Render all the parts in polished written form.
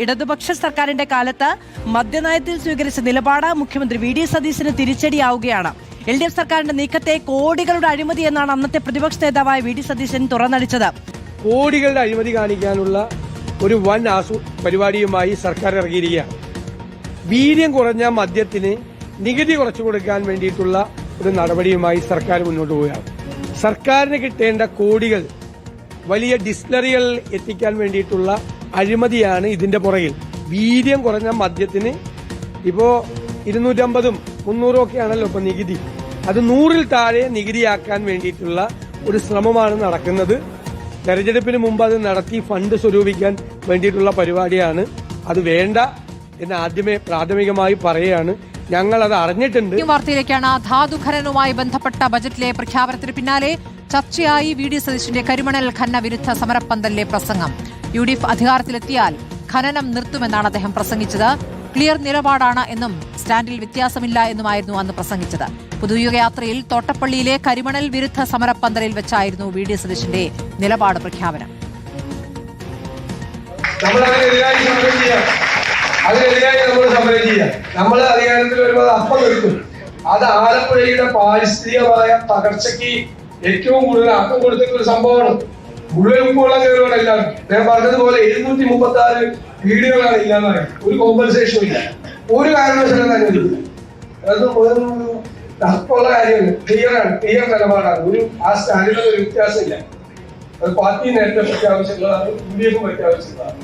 ഇടതുപക്ഷ സർക്കാരിന്റെ കാലത്ത് മദ്യനയത്തിൽ സ്വീകരിച്ച നിലപാട് മുഖ്യമന്ത്രി വി.ഡി. സതീശന് തിരിച്ചടിയാവുകയാണ്. എൽ.ഡി.എഫ് സർക്കാരിന്റെ നീക്കത്തെ കോടികളുടെ അഴിമതി എന്നാണ് അന്നത്തെ പ്രതിപക്ഷ നേതാവായ വി.ഡി. സതീശൻ തുറന്നടിച്ചത്. കോടികളുടെ അഴിമതി കാണിക്കാനുള്ള ഒരു വൻ പരിപാടിയുമായി സർക്കാർ ഇറങ്ങിയിരിക്കുകയാണ്. വീര്യം കുറഞ്ഞ മദ്യത്തിന് നികുതി കുറച്ചു കൊടുക്കാൻ വേണ്ടിയിട്ടുള്ള ഒരു നടപടിയുമായി സർക്കാർ മുന്നോട്ട് പോവുകയാണ്. സർക്കാരിന് കിട്ടേണ്ട കോടികൾ വലിയ ഡിസ്റ്റിലറികൾ എത്തിക്കാൻ വേണ്ടിയിട്ടുള്ള അഴിമതിയാണ് ഇതിന്റെ പുറകിൽ. വീര്യം കുറഞ്ഞ മദ്യത്തിന് ഇപ്പോ 250ഉം 300ഉം ഒക്കെയാണല്ലോ ഇപ്പൊ നികുതി. അത് 100ൽ താഴെ നികുതിയാക്കാൻ വേണ്ടിയിട്ടുള്ള ഒരു ശ്രമമാണ് നടക്കുന്നത്. തെരഞ്ഞെടുപ്പിന് മുമ്പ് അത് നടത്തി ഫണ്ട് സ്വരൂപിക്കാൻ വേണ്ടിയിട്ടുള്ള പരിപാടിയാണ്. അത് വേണ്ട എന്ന് ആദ്യമേ പ്രാഥമികമായി പറയുകയാണ്. ഞങ്ങൾ അത് അറിഞ്ഞിട്ടുണ്ട്. വാർത്തയിലേക്കാണ്. ധാതുഖനനവുമായി ബന്ധപ്പെട്ട ബജറ്റിലെ പ്രഖ്യാപനത്തിന് പിന്നാലെ ചർച്ചയായി വി.ഡി. സതീശന്റെ കരിമണൽ ഖനന വിരുദ്ധ സമരപ്പന്തലിലെ പ്രസംഗം. യു.ഡി.എഫ് അധികാരത്തിലെത്തിയാൽ ഖനനം നിർത്തുമെന്നാണ് അദ്ദേഹം പ്രസംഗിച്ചത്. ക്ലിയർ നിലപാടാണ് എന്നും സ്റ്റാൻഡിൽ വ്യത്യാസമില്ല എന്നുമായിരുന്നു അന്ന് പ്രസംഗിച്ചത്. പുതുയുഗ യാത്രയിൽ തോട്ടപ്പള്ളിയിലെ കരിമണൽ വിരുദ്ധ സമരപ്പന്തലിൽ വെച്ചായിരുന്നു വി.ഡി. സതീശന്റെ നിലപാട് പ്രഖ്യാപനം. അതിനെതിരായി നമ്മൾ സമരം ചെയ്യാം. നമ്മൾ അധികാരത്തിൽ വരുമ്പോൾ അപ്പം നിർത്തും. അത് ആലപ്പുഴയുടെ പാരിസ്ഥിതികമായ തകർച്ചയ്ക്ക് ഏറ്റവും കൂടുതൽ ആക്കം കൊടുത്തിട്ടുള്ള ഒരു സംഭവമാണ്. മുഴുവൻ ഉപ്പുവെള്ളം കയറുവാണ് എല്ലാവരും. ഞാൻ പറഞ്ഞതുപോലെ 736 വീടുകളാണ് ഇല്ലാന്നാണ്. ഒരു കോമ്പൻസേഷനും ഇല്ല. ഒരു കാരണവശാലും അനുവദിക്കില്ല. അത് തർക്കമുള്ള കാര്യമാണ്. ക്ലിയർ നിലപാടാണ്. ആ സ്റ്റാൻഡിലുള്ള ഒരു വ്യത്യാസമില്ല. അത് പാർട്ടി നേരത്തെ പ്രഖ്യാപിച്ചിട്ടുള്ളതാണ്, യു.ഡി.എഫും പ്രഖ്യാപിച്ചിട്ടുള്ളതാണ്.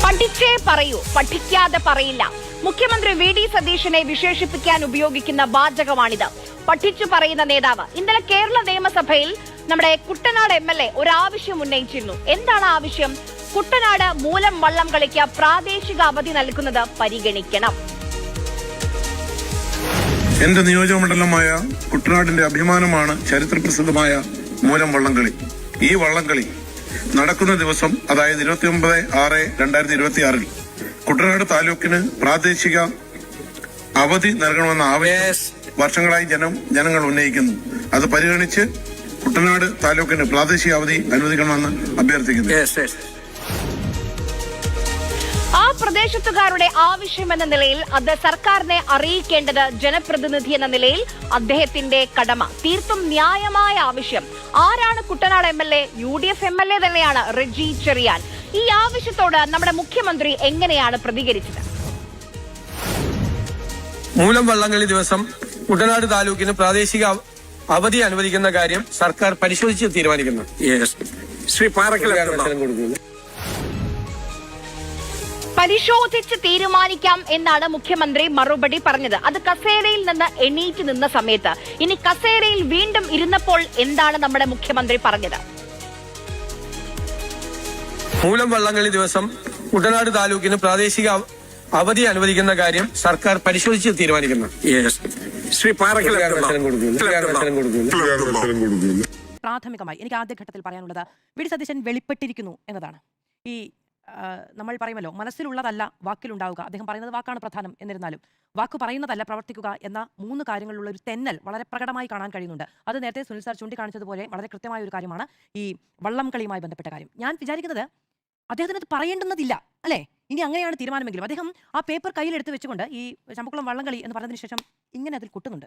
പഠിച്ചേ പറയൂ, പഠിക്കാതെ പറയില്ല. മുഖ്യമന്ത്രി വി.ഡി. സതീശനെ വിശേഷിപ്പിക്കാൻ ഉപയോഗിക്കുന്ന വാചകമാണിത്. പഠിച്ചു പറയുന്ന നേതാവ്. ഇന്നലെ കേരള നിയമസഭയിൽ നമ്മുടെ കുട്ടനാട് എം.എൽ.എ ഒരു ആവശ്യം ഉന്നയിച്ചിരുന്നു. എന്താണ് ആവശ്യം? കുട്ടനാട് മൂലം വള്ളം കളിക്ക് പ്രാദേശിക അവധി നൽകുന്നത് പരിഗണിക്കണം. എന്റെ നിയോജകമണ്ഡലമായ കുട്ടനാടിന്റെ അഭിമാനമാണ് ചരിത്രപ്രസിദ്ധമായ മൂലം വള്ളംകളി. ഈ വള്ളംകളി നടക്കുന്ന ദിവസം, അതായത് 29/6/2026 കുട്ടനാട് താലൂക്കിന് പ്രാദേശിക അവധി നൽകണമെന്ന ആവശ്യം വർഷങ്ങളായി ജനങ്ങൾ ഉന്നയിക്കുന്നു. അത് പരിഗണിച്ച് കുട്ടനാട് താലൂക്കിന് പ്രാദേശിക അവധി അനുവദിക്കണമെന്ന് അഭ്യർത്ഥിക്കുന്നു. ആ പ്രദേശത്തുകാരുടെ ആവശ്യമെന്ന നിലയിൽ അത് സർക്കാരിനെ അറിയിക്കേണ്ടത് ജനപ്രതിനിധി എന്ന നിലയിൽ അദ്ദേഹത്തിന്റെ കടമ. തീർത്തും ന്യായമായ ആവശ്യം. ആരാണ് കുട്ടനാട് എം.എൽ.എ? യു.ഡി.എഫ് എം.എൽ.എ തന്നെയാണ് റെജി ചെറിയാൻ. ഈ ആവശ്യത്തോട് നമ്മുടെ മുഖ്യമന്ത്രി എങ്ങനെയാണ് പ്രതികരിച്ചത്? മൂലം വള്ളംകളി ദിവസം കുട്ടനാട് താലൂക്കിന് പ്രാദേശിക അവധി അനുവദിക്കുന്ന കാര്യം സർക്കാർ പരിശോധിച്ച് തീരുമാനിക്കുന്നു. ശ്രീ പരിശോധിച്ച് തീരുമാനിക്കാം എന്നാണ് മുഖ്യമന്ത്രി മറുപടി പറഞ്ഞത്. അത് കസേരയിൽ നിന്ന് എണീറ്റ് നിന്ന സമയത്ത്. ഇനി കസേരയിൽ വീണ്ടും ഇരുന്നപ്പോൾ എന്താണ് നമ്മുടെ മുഖ്യമന്ത്രി പറഞ്ഞത്? മൂലം വള്ളംകളി ദിവസം കുട്ടനാട് താലൂക്കിന് പ്രാദേശിക അവധി അനുവദിക്കുന്ന കാര്യം സർക്കാർ പരിശോധിച്ച് തീരുമാനിക്കുന്നു. ശ്രീ പ്രാഥമികമായി എനിക്ക് ആദ്യഘട്ടത്തിൽ പറയാനുള്ളത് വി.ഡി. സതീശൻ വെളിപ്പെട്ടിരിക്കുന്നു എന്നതാണ്. ഈ നമ്മൾ പറയുമല്ലോ, മനസ്സിലുള്ളതല്ല വാക്കിലുണ്ടാവുക. അദ്ദേഹം പറയുന്നത് വാക്കാണ് പ്രധാനം. എന്നിരുന്നാലും വാക്ക് പറയുന്നതല്ല പ്രവർത്തിക്കുക എന്ന 3 കാര്യങ്ങളുള്ള ഒരു തെന്നൽ വളരെ പ്രകടമായി കാണാൻ കഴിയുന്നുണ്ട്. അത് നേരത്തെ സുനിൽ സാർ ചൂണ്ടിക്കാണിച്ചതുപോലെ വളരെ കൃത്യമായ ഒരു കാര്യമാണ് ഈ വള്ളം കളിയുമായി ബന്ധപ്പെട്ട കാര്യം. ഞാൻ വിചാരിക്കുന്നത് അദ്ദേഹത്തിന് അത് പറയേണ്ടുന്നതില്ല, അല്ലേ? ഇനി അങ്ങനെയാണ് തീരുമാനമെങ്കിലും അദ്ദേഹം ആ പേപ്പർ കയ്യിലെടുത്ത് വെച്ചുകൊണ്ട് ഈ ചമ്പക്കുളം വള്ളംകളി എന്ന് പറഞ്ഞതിന് ശേഷം ഇങ്ങനെ അതിൽ കൊട്ടുന്നുണ്ട്.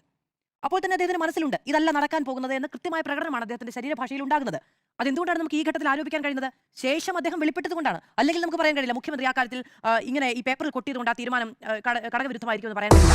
അപ്പോൾ തന്നെ അദ്ദേഹത്തിന് മനസ്സിലുണ്ട് ഇതല്ല നടക്കാൻ പോകുന്നത് എന്ന കൃത്യമായ പ്രകടനമാണ് അദ്ദേഹത്തിന്റെ ശരീരഭാഷയിൽ ഉണ്ടാകുന്നത്. അതെന്തുകൊണ്ടാണ് നമുക്ക് ഈ ഘട്ടത്തിൽ ആരോപിക്കാൻ കഴിയുന്നത്? ശേഷം അദ്ദേഹം വെളിപ്പെട്ടതുകൊണ്ടാണ്. അല്ലെങ്കിൽ നമുക്ക് പറയാൻ കഴിയില്ല മുഖ്യമന്ത്രി ആ കാര്യത്തിൽ ഇങ്ങനെ ഈ പേപ്പറിൽ കൊട്ടിയതുകൊണ്ട് ആ തീരുമാനം ഘടകവിരുദ്ധമായിരിക്കും എന്ന് പറയാൻ കഴിയില്ല.